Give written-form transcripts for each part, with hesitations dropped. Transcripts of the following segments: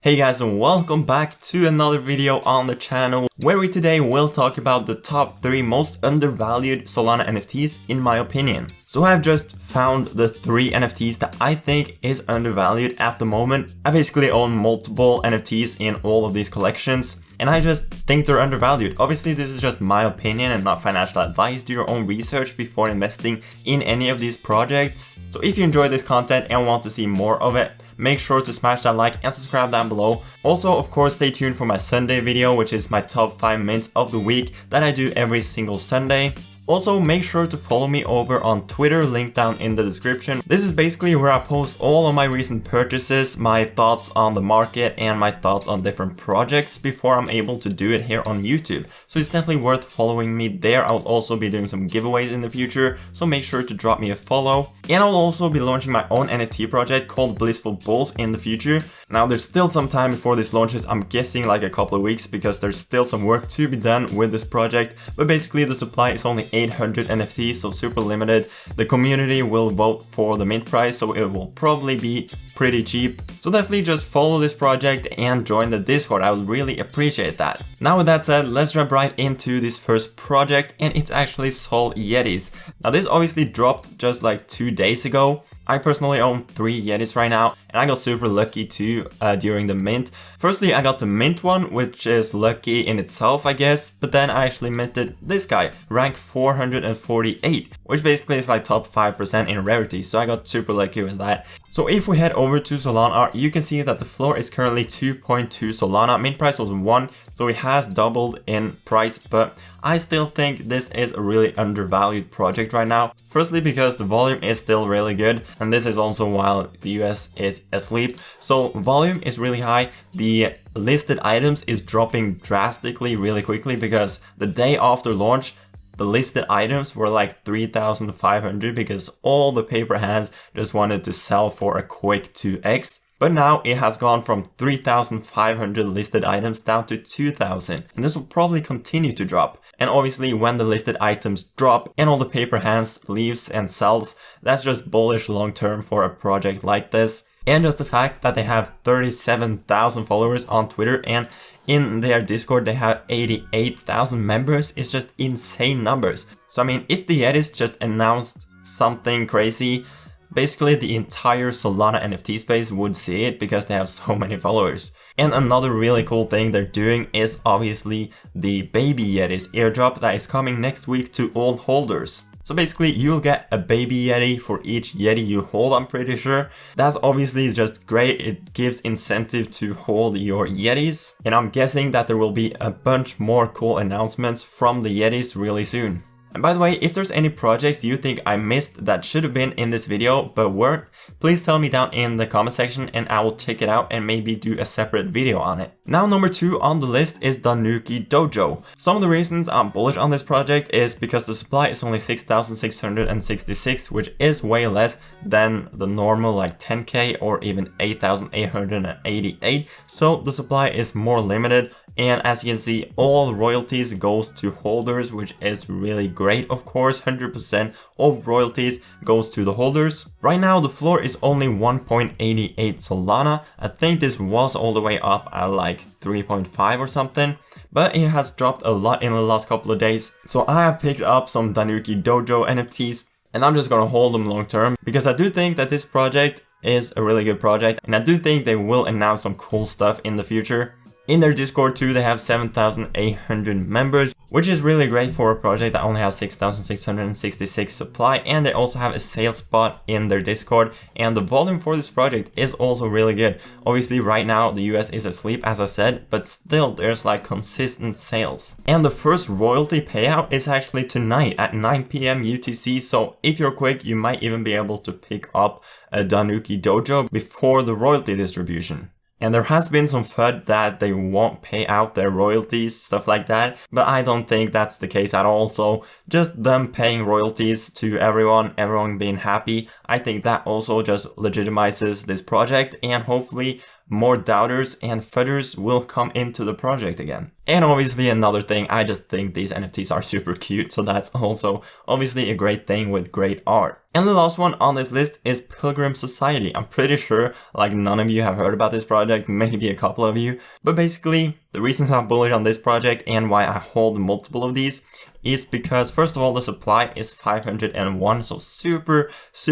Hey guys, and welcome back to another video on the channel where we today will talk about the top 3 most undervalued Solana NFTs in my opinion. So I've just found the 3 NFTs that I think is undervalued at the moment. I basically own multiple NFTs in all of these collections and I just think they're undervalued. Obviously this is just my opinion and not financial advice. Do your own research before investing in any of these projects. So if you enjoy this content and want to see more of it, make sure to smash that like and subscribe down below. Also, of course, stay tuned for my Sunday video, which is my top 5 mints of the week that I do every single Sunday. Also, make sure to follow me over on Twitter, link down in the description. This is basically where I post all of my recent purchases, my thoughts on the market, and my thoughts on different projects before I'm able to do it here on YouTube. So it's definitely worth following me there. I'll also be doing some giveaways in the future, so make sure to drop me a follow. And I'll also be launching my own NFT project called Blissful Bulls in the future. Now, there's still some time before this launches. I'm guessing like a couple of weeks because there's still some work to be done with this project. But basically the supply is only 800 NFTs, so super limited. The community will vote for the mint price, so it will probably be pretty cheap. So definitely just follow this project and join the Discord. I would really appreciate that. Now with that said, let's jump right into this first project, and it's actually Sol Yetis. Now this obviously dropped just like 2 days ago. I personally own 3 Yetis right now, and I got super lucky too during the mint. Firstly, I got the mint one, which is lucky in itself, I guess, but then I actually minted this guy, rank 448, which basically is like top 5% in rarity, so I got super lucky with that. So if we head over to Solana, you can see that the floor is currently 2.2 Solana, mint price was 1, so it has doubled in price, but I still think this is a really undervalued project right now. Firstly, because the volume is still really good, and this is also while the US is asleep. So volume is really high. The listed items is dropping drastically really quickly because the day after launch, the listed items were like 3,500 because all the paper hands just wanted to sell for a quick 2x. But now it has gone from 3,500 listed items down to 2,000, and this will probably continue to drop. And obviously when the listed items drop and all the paper hands leaves and sells, that's just bullish long term for a project like this. And just the fact that they have 37,000 followers on Twitter and in their Discord they have 88,000 members is just insane numbers. So I mean, if the Yetis just announced something crazy, basically the entire Solana NFT space would see it because they have so many followers. And another really cool thing they're doing is obviously the Baby Yetis airdrop that is coming next week to all holders. So basically you'll get a baby Yeti for each Yeti you hold, I'm pretty sure. That's obviously just great. It gives incentive to hold your Yetis. And I'm guessing that there will be a bunch more cool announcements from the Yetis really soon. And by the way, if there's any projects you think I missed that should have been in this video but weren't, please tell me down in the comment section and I will check it out and maybe do a separate video on it. Now number 2 on the list is Tanuki Dojo. Some of the reasons I'm bullish on this project is because the supply is only 6,666, which is way less than the normal like 10k or even 8,888. So the supply is more limited. And as you can see, all royalties goes to holders, which is really great. Of course, 100% of royalties goes to the holders. Right now, the floor is only 1.88 Solana. I think this was all the way up at like 3.5 or something, but it has dropped a lot in the last couple of days. So I have picked up some Tanuki Dojo NFTs and I'm just gonna hold them long term because I do think that this project is a really good project and I do think they will announce some cool stuff in the future. In their Discord too, they have 7,800 members, which is really great for a project that only has 6,666 supply, and they also have a sales spot in their Discord, and the volume for this project is also really good. Obviously right now the US is asleep as I said, but still there's like consistent sales. And the first royalty payout is actually tonight at 9 PM UTC, so if you're quick you might even be able to pick up a Tanuki Dojo before the royalty distribution. And there has been some FUD that they won't pay out their royalties, stuff like that. But I don't think that's the case at all. So just them paying royalties to everyone being happy, I think that also just legitimizes this project. And hopefully more doubters and fudders will come into the project again. And obviously another thing, I just think these NFTs are super cute, so that's also obviously a great thing with great art. And the last one on this list is Pilgrim Society. I'm pretty sure like none of you have heard about this project, maybe a couple of you, but basically the reasons I'm bullish on this project and why I hold multiple of these is because first of all the supply is 501, so super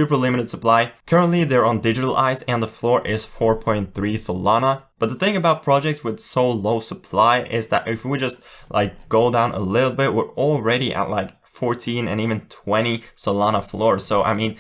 limited supply. Currently they're on digital ice and the floor is 4.3 Solana. But the thing about projects with so low supply is that if we just like go down a little bit, we're already at like 14 and even 20 Solana floors. So I mean,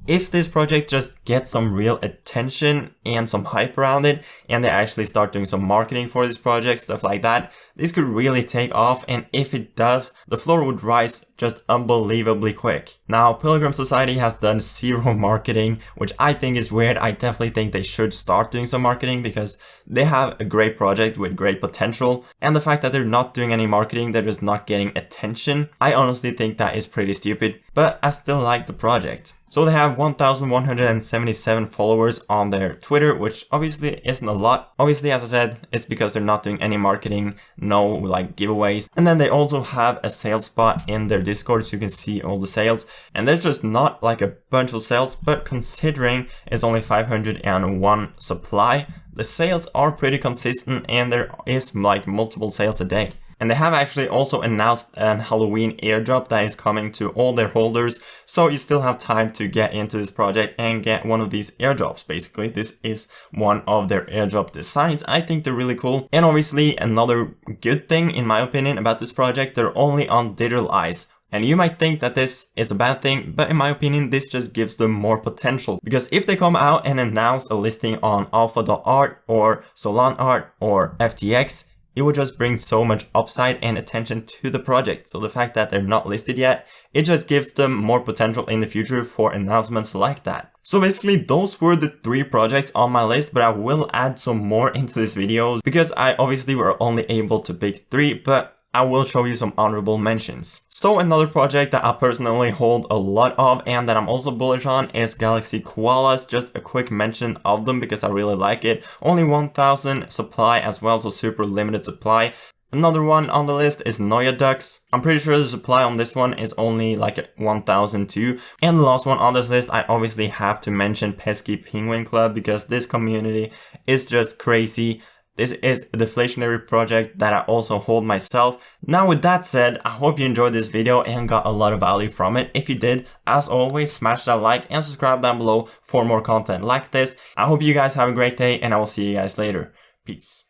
if this project just gets some real attention and some hype around it, and they actually start doing some marketing for this project, stuff like that, this could really take off, and if it does, the floor would rise just unbelievably quick. Now, Pilgrim Society has done zero marketing, which I think is weird. I definitely think they should start doing some marketing because they have a great project with great potential, and the fact that they're not doing any marketing, they're just not getting attention, I honestly think that is pretty stupid, but I still like the project. So they have 1,177 followers on their Twitter, which obviously isn't a lot. Obviously, as I said, it's because they're not doing any marketing, no like giveaways. And then they also have a sales spot in their Discord so you can see all the sales. And there's just not like a bunch of sales, but considering it's only 501 supply, the sales are pretty consistent and there is like multiple sales a day. And they have actually also announced an Halloween airdrop that is coming to all their holders, so you still have time to get into this project and get one of these airdrops. Basically, this is one of their airdrop designs. I think they're really cool. And obviously another good thing in my opinion about this project, they're only on digital ice. And you might think that this is a bad thing, but in my opinion, this just gives them more potential. Because if they come out and announce a listing on alpha.art or SOLANart or FTX, it would just bring so much upside and attention to the project. So the fact that they're not listed yet, it just gives them more potential in the future for announcements like that. So basically those were the 3 projects on my list, but I will add some more into this video because I obviously were only able to pick 3, but I will show you some honorable mentions. So another project that I personally hold a lot of and that I'm also bullish on is Galaxy Koalas. Just a quick mention of them because I really like it. Only 1,000 supply as well, so super limited supply. Another one on the list is Noya Ducks. I'm pretty sure the supply on this one is only like 1,002. And the last one on this list, I obviously have to mention Pesky Penguin Club because this community is just crazy. This is a deflationary project that I also hold myself. Now with that said, I hope you enjoyed this video and got a lot of value from it. If you did, as always, smash that like and subscribe down below for more content like this. I hope you guys have a great day and I will see you guys later. Peace.